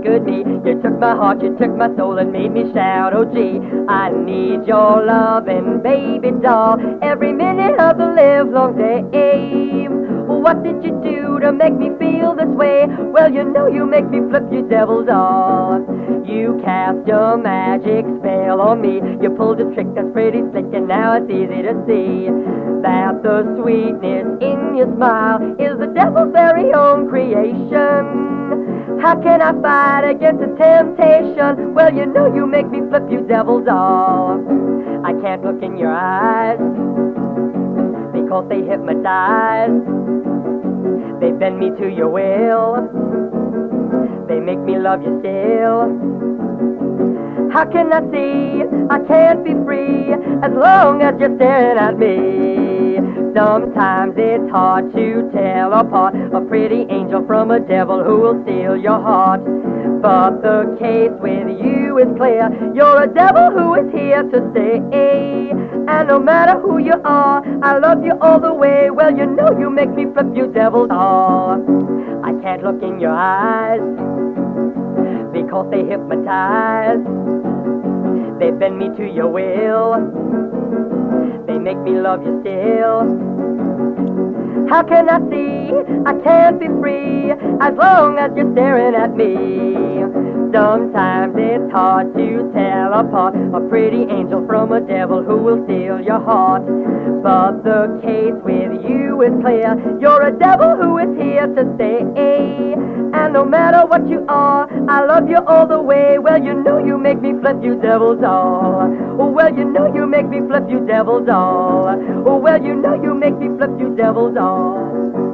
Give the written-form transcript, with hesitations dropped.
conquered me. You took my heart, you took my soul, and made me shout, oh gee. I need your lovin', baby doll, every minute of the livelong day. What did you do to make me feel this way? Well, you know you make me flip, you devil doll. You cast your magic spell on me. You pulled a trick that's pretty slick, and now it's easy to see that the sweetness in your smile is the devil's very own creation. How can I fight against the temptation? Well, you know you make me flip, you devil doll. I can't look in your eyes because they hypnotize. They bend me to your will. They make me love you still. How can I see? I can't be free as long as you're staring at me. Sometimes it's hard to tell apart a pretty angel from a devil who will steal your heart. But the case with you is clear. You're a devil who is here to stay. And no matter who you are, I love you all the way. Well, you know you make me flip, you devil doll. I can't look in your eyes because they hypnotize. They bend me to your will. They make me love you still. How can I see? I can't be free as long as you're staring at me. Sometimes it's hard to tell apart a pretty angel from a devil who will steal your heart. But the case with you is clear. You're a devil who is here to stay. And no matter what you are, I love you all the way. Well, you know you make me flip, you devil doll. Oh, well, you know you make me flip, you devil doll. Oh, well, you know you make me flip, you devil doll.